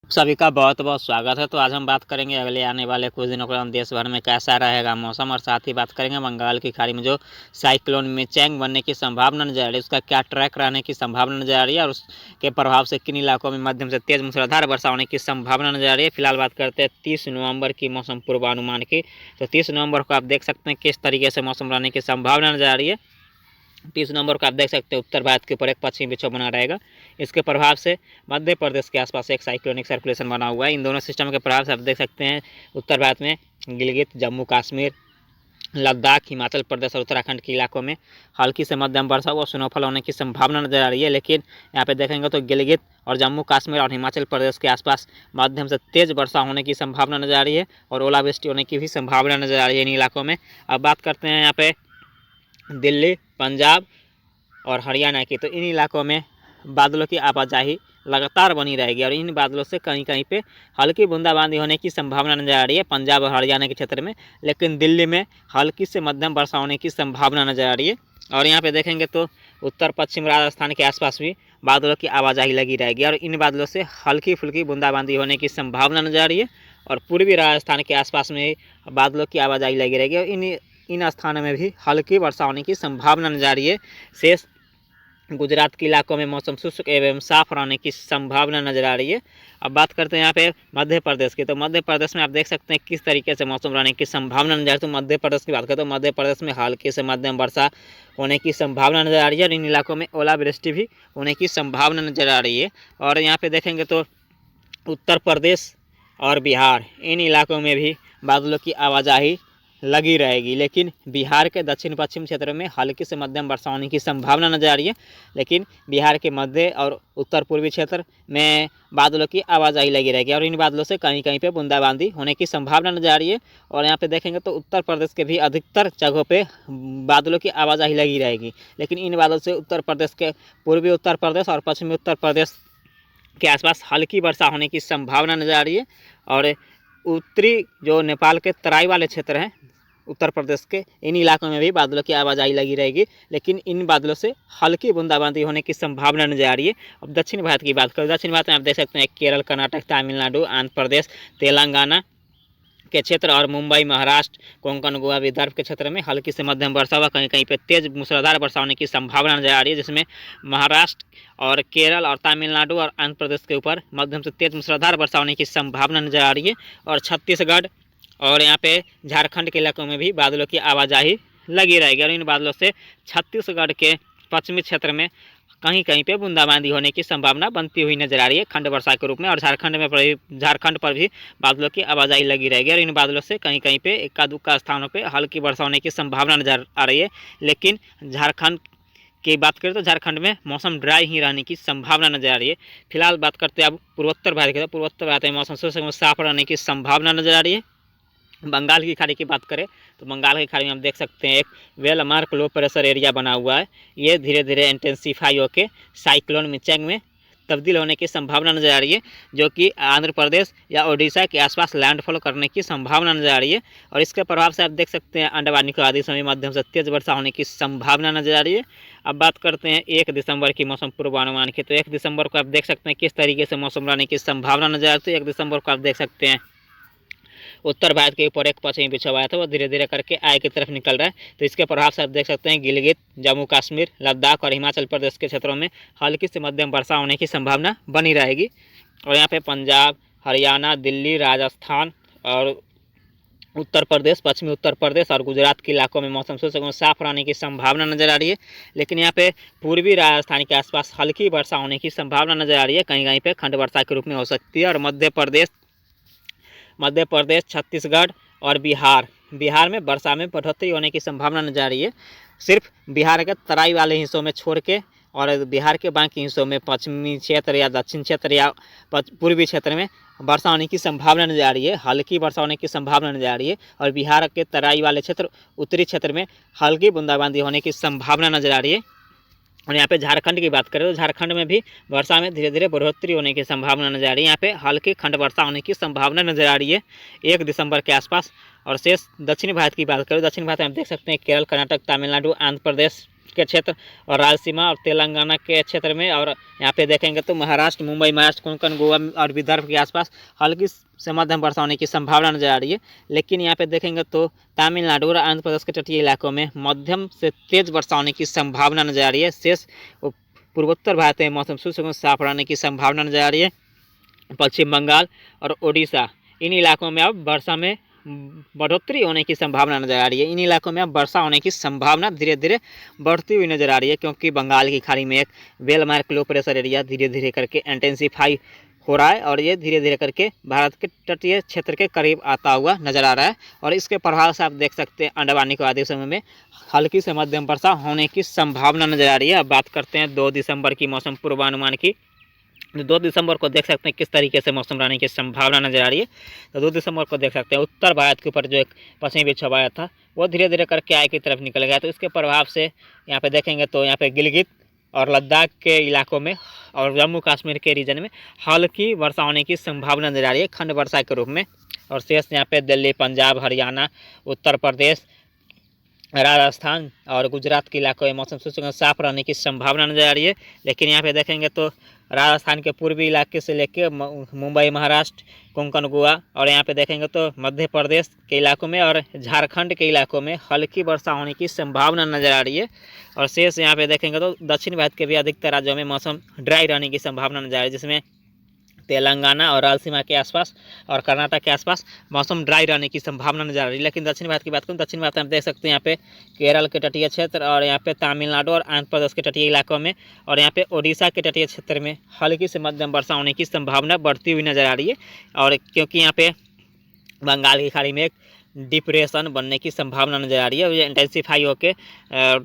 सभी का बहुत बहुत स्वागत है। तो आज हम बात करेंगे अगले आने वाले कुछ दिनों के दौरान देश भर में कैसा रहेगा मौसम, और साथ ही बात करेंगे बंगाल की खाड़ी में जो साइक्लोन मिचेंग बनने की संभावना नजर आ रही है, उसका क्या ट्रैक रहने की संभावना नजर आ रही है, और उसके प्रभाव से किन इलाकों में मध्यम से तेज मूसलाधार वर्षा होने की संभावना नजर आ रही है। फिलहाल बात करते हैं 30 नवंबर की मौसम पूर्वानुमान की। तो 30 नवंबर को आप देख सकते हैं किस तरीके से मौसम रहने की संभावना नजर आ रही है। 30 नवंबर को आप देख सकते हैं उत्तर भारत के ऊपर एक पश्चिमी विक्षोभ बना रहेगा। इसके प्रभाव से मध्य प्रदेश के आसपास एक साइक्लोनिक सर्कुलेशन बना हुआ है। इन दोनों सिस्टम के प्रभाव से आप देख सकते हैं उत्तर भारत में गिलगित, जम्मू कश्मीर, लद्दाख, हिमाचल प्रदेश और उत्तराखंड के इलाकों में हल्की से मध्यम वर्षा व स्नोफॉल होने की संभावना नजर आ रही है। लेकिन यहाँ पे देखेंगे तो गिलगित और जम्मू कश्मीर और हिमाचल प्रदेश के आसपास मध्यम से तेज वर्षा होने की संभावना नजर आ रही है, और ओलावृष्टि होने की भी संभावना नजर आ रही है इन इलाकों में। अब बात करते हैं यहाँ पे दिल्ली, पंजाब और हरियाणा की। तो इन इलाकों में बादलों की आवाजाही लगातार बनी रहेगी, और इन बादलों से कहीं कहीं पे हल्की बूंदाबांदी होने की संभावना नजर आ रही है पंजाब और हरियाणा के क्षेत्र में। लेकिन दिल्ली में हल्की से मध्यम वर्षा होने की संभावना नजर आ रही है। और यहाँ पे देखेंगे तो उत्तर पश्चिम राजस्थान के आसपास भी बादलों की आवाजाही लगी रहेगी, और इन बादलों से हल्की फुल्की बूंदाबांदी होने की संभावना नजर आ रही है। और पूर्वी राजस्थान के आसपास में बादलों की आवाजाही लगी रहेगी, और इन स्थानों में भी हल्की वर्षा होने की संभावना नजर आ रही है। शेष गुजरात के इलाकों में मौसम शुष्क एवं साफ रहने की संभावना नजर आ रही है। अब बात करते हैं यहाँ पे मध्य प्रदेश की। तो मध्य प्रदेश में आप देख सकते हैं किस तरीके से मौसम रहने की संभावना नजर आ रही है। तो मध्य प्रदेश की बात करें तो मध्य प्रदेश में हल्की से मध्यम वर्षा होने की संभावना नजर आ रही है, और इन इलाकों में ओलावृष्टि भी होने की संभावना नजर आ रही है। और यहाँ पे देखेंगे तो उत्तर प्रदेश और बिहार, इन इलाकों में भी बादलों की आवाजाही लगी रहेगी। लेकिन बिहार के दक्षिण पश्चिम क्षेत्र में हल्की से मध्यम वर्षा होने की संभावना नजर आ रही है। लेकिन बिहार के मध्य और उत्तर पूर्वी क्षेत्र में बादलों की आवाजाही लगी रहेगी, और इन बादलों से कहीं कहीं पे बूंदाबांदी होने की संभावना नजर आ रही है। और यहाँ पे देखेंगे तो उत्तर प्रदेश के भी अधिकतर जगहों पे बादलों की आवाजाही लगी रहेगी। लेकिन इन बादलों से उत्तर प्रदेश के पूर्वी उत्तर प्रदेश और पश्चिमी उत्तर प्रदेश के आसपास हल्की वर्षा होने की संभावना नजर आ रही है। और उत्तरी जो नेपाल के तराई वाले क्षेत्र हैं उत्तर प्रदेश के, इन इलाकों में भी बादलों की आवाजाही लगी रहेगी। लेकिन इन बादलों से हल्की बूंदाबांदी होने की संभावना नजर आ रही है। अब दक्षिण भारत की बात करें, दक्षिण भारत में आप देख सकते हैं केरल, कर्नाटक, तमिलनाडु, आंध्र प्रदेश, तेलंगाना के क्षेत्र और मुंबई, महाराष्ट्र, कोंकण, गोवा, विदर्भ के क्षेत्र में हल्की से मध्यम वर्षा व कहीं कहीं पे तेज मूसलाधार वर्षा होने की संभावना नजर आ रही है, जिसमें महाराष्ट्र और केरल और तमिलनाडु और आंध्र प्रदेश के ऊपर मध्यम से तेज मूसलाधार वर्षा होने की संभावना नजर आ रही है। और छत्तीसगढ़ और यहाँ पे झारखंड के इलाकों में भी बादलों की आवाजाही लगी रहेगी, और इन बादलों से छत्तीसगढ़ के पश्चिमी क्षेत्र में कहीं कहीं पे बूंदाबांदी होने की संभावना बनती हुई नजर आ रही है खंड वर्षा के रूप में। और झारखंड पर भी बादलों की आवाजाही लगी रहेगी, और इन बादलों से कहीं कहीं पे इक्का दुक्का स्थानों पे हल्की वर्षा होने की संभावना नजर आ रही है। लेकिन झारखंड की बात करें तो झारखंड में मौसम ड्राई ही रहने की संभावना नजर आ रही है। फिलहाल बात करते हैं अब पूर्वोत्तर भारत की। तो पूर्वोत्तर भारत में मौसम शुष्क साफ रहने की संभावना नजर आ रही है। बंगाल की खाड़ी की बात करें तो बंगाल की खाड़ी में हम देख सकते हैं एक well mark low pressure area बना हुआ है। ये धीरे धीरे इंटेंसीफाई होकर साइक्लोन मिचेंग में तब्दील होने की संभावना नजर आ रही है, जो कि आंध्र प्रदेश या ओडिशा के आसपास लैंडफॉल करने की संभावना नजर आ रही है। और इसके प्रभाव से आप देख सकते हैं अंडमान निकोबार द्वीप समूह में मध्यम से तेज वर्षा होने की संभावना नजर आ रही है। अब बात करते हैं 1 दिसंबर की मौसम पूर्वानुमान की। तो 1 दिसंबर को आप देख सकते हैं किस तरीके से मौसम रहने की संभावना नजर आती है। 1 दिसंबर को आप देख सकते हैं उत्तर भारत के ऊपर एक पश्चिमी विक्षोभ आया था, वो धीरे धीरे करके आय की तरफ निकल रहा है। तो इसके प्रभाव से आप देख सकते हैं गिलगित, जम्मू कश्मीर, लद्दाख और हिमाचल प्रदेश के क्षेत्रों में हल्की से मध्यम वर्षा होने की संभावना बनी रहेगी। और यहाँ पे पंजाब, हरियाणा, दिल्ली, राजस्थान और उत्तर प्रदेश, पश्चिमी उत्तर प्रदेश और गुजरात के इलाकों में मौसम शुष्क साफ रहने की संभावना नजर आ रही है। लेकिन यहाँ पे पूर्वी राजस्थान के आसपास हल्की वर्षा होने की संभावना नजर आ रही है, कहीं कहीं पे खंड वर्षा के रूप में हो सकती है। और मध्य प्रदेश, छत्तीसगढ़ और बिहार में वर्षा में बढ़ोतरी होने की संभावना नजर आ रही है। सिर्फ बिहार के तराई वाले हिस्सों में छोड़ के और बिहार के बाकी हिस्सों में पश्चिमी क्षेत्र या दक्षिण क्षेत्र या पूर्वी क्षेत्र में वर्षा होने की संभावना नजर आ रही है, हल्की वर्षा होने की संभावना नजर आ रही है। और बिहार के तराई वाले क्षेत्र, उत्तरी क्षेत्र में हल्की बूंदाबांदी होने की संभावना नजर आ रही है। और यहाँ पे झारखंड की बात करें तो झारखंड में भी वर्षा में धीरे धीरे बढ़ोतरी होने की संभावना नजर आ रही है। यहाँ पे हल्की खंड वर्षा होने की संभावना नजर आ रही है 1 दिसंबर के आसपास। और शेष दक्षिण भारत की बात करें, दक्षिण भारत में आप देख सकते हैं केरल, कर्नाटक, तमिलनाडु, आंध्र प्रदेश के क्षेत्र और रायलसीमा और तेलंगाना के क्षेत्र में, और यहाँ पे देखेंगे तो महाराष्ट्र, मुंबई, महाराष्ट्र, कोंकण, गोवा और विदर्भ के आसपास हल्की से मध्यम वर्षा होने की संभावना नजर आ रही है। लेकिन यहाँ पे देखेंगे तो तमिलनाडु और आंध्र प्रदेश के तटीय इलाकों में मध्यम से तेज वर्षा होने की संभावना नजर आ रही है। शेष पूर्वोत्तर भारत में मौसम शुष्क साफ रहने की संभावना नजर आ रही है। पश्चिम बंगाल और ओडिशा, इन इलाकों में अब वर्षा में बढ़ोतरी होने की संभावना नजर आ रही है। इन इलाकों में अब वर्षा होने की संभावना धीरे धीरे बढ़ती हुई नजर आ रही है, क्योंकि बंगाल की खाड़ी में एक well mark low pressure area धीरे धीरे करके इंटेंसिफाई हो रहा है और ये धीरे धीरे करके भारत के तटीय क्षेत्र के करीब आता हुआ नजर आ रहा है। और इसके प्रभाव से आप देख सकते हैं अंडमान निकोबार समय में हल्की से मध्यम वर्षा होने की संभावना नजर आ रही है। अब बात करते हैं 2 दिसंबर की मौसम पूर्वानुमान की। 2 दिसंबर को देख सकते हैं किस तरीके से मौसम रहने की संभावना नजर आ रही है। तो 2 दिसंबर को देख सकते हैं उत्तर भारत के ऊपर जो एक पश्चिमी विक्षोभ आया था वो धीरे धीरे करके आगे की तरफ निकल गया। तो इसके प्रभाव से यहाँ पे देखेंगे तो यहाँ पे गिलगित और लद्दाख के इलाकों में और जम्मू कश्मीर के रीजन में हल्की वर्षा होने की संभावना नजर आ रही है खंड वर्षा के रूप में। और शेष यहाँ पे दिल्ली, पंजाब, हरियाणा, उत्तर प्रदेश, राजस्थान और गुजरात के इलाकों में मौसम शुष्क साफ रहने की संभावना नजर आ रही है। लेकिन यहाँ पे देखेंगे तो राजस्थान के पूर्वी इलाके से लेकर मुंबई, महाराष्ट्र, कोंकण, गोवा और यहाँ पे देखेंगे तो मध्य प्रदेश के इलाकों में और झारखंड के इलाकों में हल्की वर्षा होने की संभावना नजर आ रही है। और शेष यहाँ पे देखेंगे तो दक्षिण भारत के भी अधिकतर राज्यों में मौसम ड्राई रहने की संभावना नजर आ रही है, जिसमें तेलंगाना और रायलसीमा के आसपास और कर्नाटक के आसपास मौसम ड्राई रहने की संभावना नजर आ रही है। लेकिन दक्षिण भारत की बात करूँ, दक्षिण भारत में आप देख सकते हैं यहाँ पे केरल के तटीय क्षेत्र और यहाँ पे तमिलनाडु और आंध्र प्रदेश के तटीय इलाकों में और यहाँ पे ओडिशा के तटीय क्षेत्र में हल्की से मध्यम वर्षा होने की संभावना बढ़ती हुई नजर आ रही है। और क्योंकि यहाँ पे बंगाल की खाड़ी में एक डिप्रेशन बनने की संभावना नजर आ रही है, ये इंटेंसिफाई होकर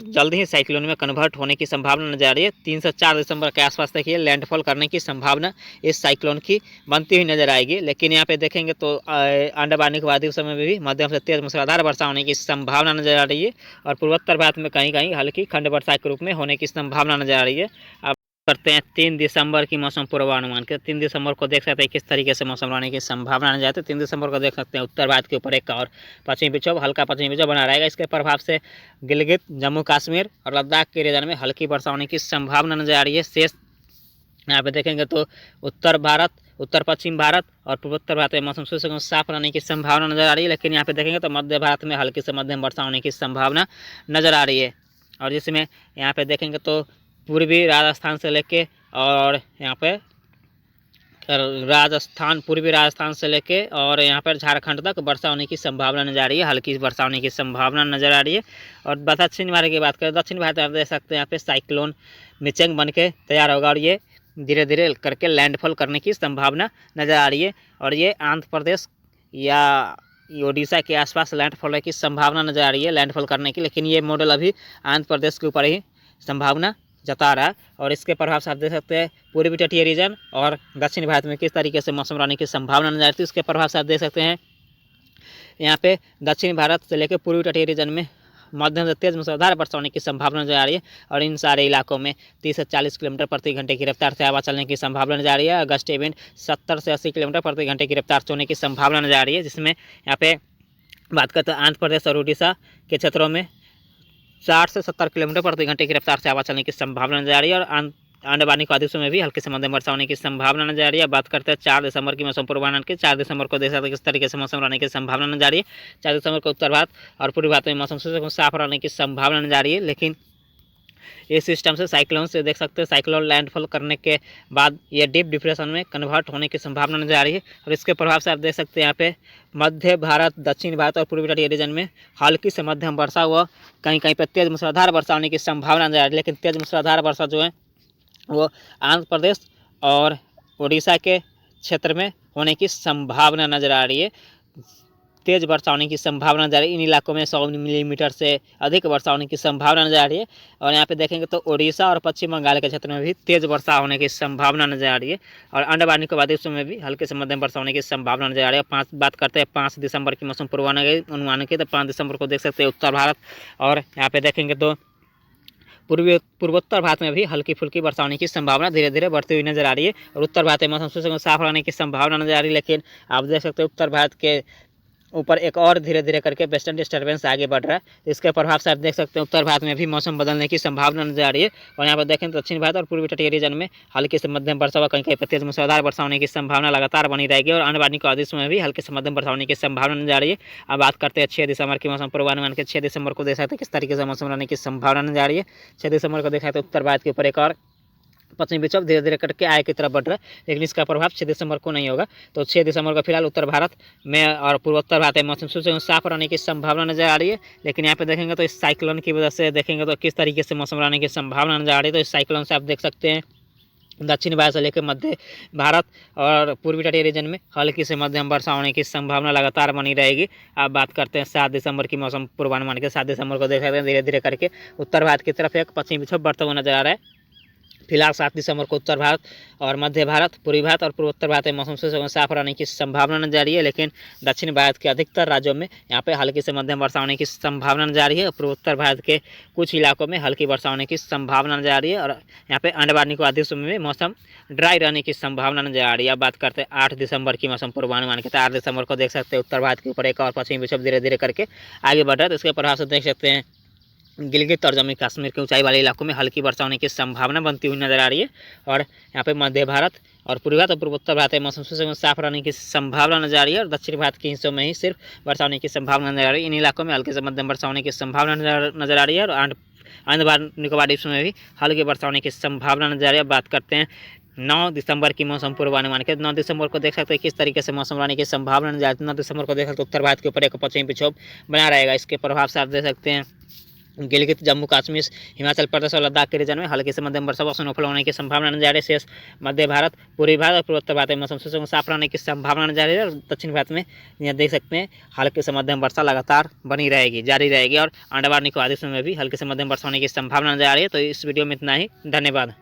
जल्द ही साइक्लोन में कन्वर्ट होने की संभावना नजर आ रही है। 3 से 4 दिसंबर के आसपास देखिए लैंडफॉल करने की संभावना इस साइक्लोन की बनती हुई नजर आएगी। लेकिन यहाँ पे देखेंगे तो अंडमान निकोबार द्वीप समूह में भी मध्यम से तेज मूसलाधार वर्षा होने की संभावना नजर आ रही है और पूर्वोत्तर भारत में कहीं कहीं हल्की खंड वर्षा के रूप में होने की संभावना नजर आ रही है। अब करते हैं 3 दिसंबर की मौसम पूर्वानुमान के। 3 दिसंबर को देख सकते हैं किस तरीके से मौसम रहने की संभावना नजर आती है। 3 दिसंबर को देख सकते हैं उत्तर भारत के ऊपर एक और पश्चिमी विक्षोभ, हल्का पश्चिमी विक्षोभ बना रहेगा। इसके प्रभाव से गिलगित, जम्मू कश्मीर और लद्दाख के रीजन में हल्की वर्षा होने की संभावना नजर आ रही है। शेष यहाँ पे देखेंगे तो उत्तर भारत, उत्तर पश्चिम भारत और पूर्वोत्तर भारत में मौसम शुष्क साफ रहने की संभावना नजर आ रही है। लेकिन यहाँ पे देखेंगे तो मध्य भारत में हल्की से मध्यम वर्षा होने की संभावना नजर आ रही है। और जिसमें यहाँ पे देखेंगे तो पूर्वी राजस्थान से लेके और यहाँ पे पूर्वी राजस्थान से लेके और यहाँ पर झारखंड तक वर्षा होने की संभावना नजर आ रही है, हल्की वर्षा होने की संभावना नजर आ रही है। और दक्षिण भारत की बात करें, दक्षिण भारत में आप देख सकते हैं यहाँ पे साइक्लोन मिचेंग बन के तैयार होगा और ये धीरे धीरे करके लैंडफॉल करने की संभावना नजर आ रही है। और ये आंध्र प्रदेश या ओडिशा के आसपास लैंडफॉल की संभावना नजर आ रही है, लैंडफॉल करने की। लेकिन ये मॉडल अभी आंध्र प्रदेश के ऊपर ही संभावना जता रहा है। और इसके प्रभाव से आप देख सकते हैं पूर्वी तटीय रीजन और दक्षिण भारत में किस तरीके से मौसम रहने की संभावना नजर आती है। इसके प्रभाव से आप देख सकते हैं यहाँ पे दक्षिण भारत से लेकर पूर्वी तटीय रीजन में मध्यम से तेज मूसलाधार वर्षा होने की संभावना नजर आ रही है। और इन सारे इलाकों में 30 से 40 किलोमीटर प्रति घंटे की रफ्तार से हवा चलने की संभावना नजर आ रही है। अगस्त इवेंट 70 से 80 किलोमीटर प्रति घंटे की रफ्तार से होने की संभावना नजर आ रही है। जिसमें यहाँ पे बात करते हैं आंध्र प्रदेश और उड़ीसा के क्षेत्रों में 60 से 70 किलोमीटर प्रति घंटे की रफ्तार से हवा चलने की संभावना नजर आ रही है। और अंडमान निकोबार द्वीप में भी हल्की से मध्यम वर्षा होने की संभावना नजर आ रही है। बात करते हैं 4 दिसंबर की मौसम पूर्वानुमान की। 4 दिसंबर को देख सकते हैं किस तरीके से मौसम रहने की संभावना नजर आ रही है। 4 दिसंबर को उत्तर भारत और पूर्वी भारत में मौसम साफ रहने की संभावना नजर आ रही है। लेकिन इस सिस्टम से साइक्लोन से देख सकते हैं साइक्लोन लैंडफॉल करने के बाद ये डीप डिप्रेशन में कन्वर्ट होने की संभावना नजर आ रही है। और इसके प्रभाव से आप देख सकते हैं यहाँ पे मध्य भारत, दक्षिण भारत और पूर्वी तटीय रीजन में हल्की से मध्यम वर्षा व कहीं कहीं पर तेज मूसलाधार वर्षा होने की संभावना नजर आ रही है। लेकिन तेज मूसलाधार वर्षा जो है वो आंध्र प्रदेश और उड़ीसा के क्षेत्र में होने की संभावना नजर आ रही है। तेज वर्षा होने की संभावना नजर आ रही है। इन इलाकों में 100 मिलीमीटर से अधिक वर्षा होने की संभावना नजर आ रही है। और यहाँ पे देखेंगे तो उड़ीसा और पश्चिम बंगाल के क्षेत्र में भी तेज वर्षा होने की संभावना नजर आ रही है। और अंडमान निकोबार द्वीप में भी हल्के से मध्यम वर्षा होने की संभावना नजर आ रही है। बात करते हैं 5 दिसंबर की मौसम पूर्वानुमान की। तो 5 दिसंबर को देख सकते हैं उत्तर भारत और यहाँ पे देखेंगे तो पूर्वोत्तर भारत में भी हल्की फुल्की वर्षा होने की संभावना धीरे धीरे बढ़ती हुई नजर आ रही है। और उत्तर भारत में मौसम शुष्क साफ रहने की संभावना नजर आ रही है। लेकिन आप देख सकते हैं उत्तर भारत के ऊपर एक और धीरे धीरे करके वेस्टर्न डिस्टर्बेंस आगे बढ़ रहा है। इसके प्रभाव से आप देख सकते हैं उत्तर भारत में भी मौसम बदलने की संभावना नजर आ रही है। और यहाँ पर देखें तो दक्षिण भारत और पूर्वी तटीय रीजन में हल्की से मध्यम वर्षा व कहीं कहीं तेज मूसलाधार वर्षा होने की संभावना लगातार बनी रहेगी। और आने वाली प्रदेश में भी हल्की से मध्यम वर्षा होने की संभावना नजर आ रही है। अब बात करते हैं 6 दिसंबर की मौसम पूर्वानुमान के। 6 दिसंबर को देख सकते हैं किस तरीके से मौसम रहने की संभावना नजर आ रही है। 6 दिसंबर को देखा तो उत्तर भारत के ऊपर एक और पश्चिमी विक्षोभ धीरे धीरे करके आय की तरफ बढ़ रहा है, लेकिन इसका प्रभाव 6 दिसंबर को नहीं होगा। तो 6 दिसंबर को फिलहाल उत्तर भारत में और पूर्वोत्तर भारत में मौसम शुष्क साफ रहने की संभावना नजर आ रही है। लेकिन यहाँ पे देखेंगे तो इस साइक्लोन की वजह से देखेंगे तो किस तरीके से मौसम रहने की संभावना नजर आ रही है। तो इस साइक्लोन से आप देख सकते हैं दक्षिण भारत से लेकर मध्य भारत और पूर्वी तटीय रीजन में हल्की से मध्यम वर्षा होने की संभावना लगातार बनी रहेगी। अब बात करते हैं 7 दिसंबर की मौसम पूर्वानुमान के। 7 दिसंबर को देख सकते हैं धीरे धीरे करके उत्तर भारत की तरफ एक पश्चिमी विक्षोभ बढ़ता हुआ नजर आ रहा है। फिलहाल 7 दिसंबर को उत्तर भारत और मध्य भारत, पूर्वी भारत और पूर्वोत्तर भारत में मौसम शुष्क साफ रहने की संभावना नजर आ रही है। लेकिन दक्षिण भारत के अधिकतर राज्यों में यहाँ पे हल्की से मध्यम वर्षा होने की संभावना नजर आ रही है। और पूर्वोत्तर भारत के कुछ इलाकों में हल्की वर्षा होने की संभावना नजर आ रही है। और यहाँ पे अंडमान निकोबार द्वीप में मौसम ड्राई रहने की संभावना नजर आ रही है। अब बात करते हैं 8 दिसंबर की मौसम पूर्वानुमान के। 8 दिसंबर को देख सकते हैं उत्तर भारत के ऊपर एक और पश्चिमी विक्षोभ धीरे धीरे करके आगे बढ़ रहा है। तो इसके प्रभाव से देख सकते हैं गिलगित और जम्मू कश्मीर के ऊंचाई वाले इलाकों में हल्की वर्षा होने की संभावना बनती हुई नजर आ रही है। और यहाँ पे मध्य भारत और पूर्वी भारत और पूर्वोत्तर भारत में मौसम शुष्क साफ रहने की संभावना नजर आ रही है। और दक्षिण भारत के हिस्सों में ही सिर्फ वर्षा होने की संभावना नजर आ रही है। इन इलाकों में हल्की से मध्यम वर्षा होने की संभावना नजर आ रही है। और अंडमान निकोबार द्वीप में भी हल्की वर्षा होने की संभावना नजर आ रही है। बात करते हैं 9 दिसंबर की मौसम पूर्वानुमान के। 9 दिसंबर को देख सकते हैं किस तरीके से मौसम रहने की संभावना नजर आती है। 9 दिसंबर को देख सकते हैं उत्तर भारत के ऊपर एक पश्चिमी विक्षोभ बना रहेगा। इसके प्रभाव से आप देख सकते हैं गिलगित, जम्मू कश्मीर, हिमाचल प्रदेश और लद्दाख के रीजन में हल्की से मध्यम वर्षा व स्नोफॉल होने की संभावना नजर आ रही है। शेष मध्य भारत, पूर्वी भारत और पूर्वोत्तर भारत में मौसम शुष्क साफ रहने की संभावना नजर आ रही है। और दक्षिण भारत में यहाँ देख सकते हैं हल्की से मध्यम वर्षा लगातार बनी रहेगी, जारी रहेगी। और अंडमान निकोबार द्वीप में भी हल्की से मध्यम वर्षा होने की संभावना नजर आ रही है। तो इस वीडियो में इतना ही, धन्यवाद।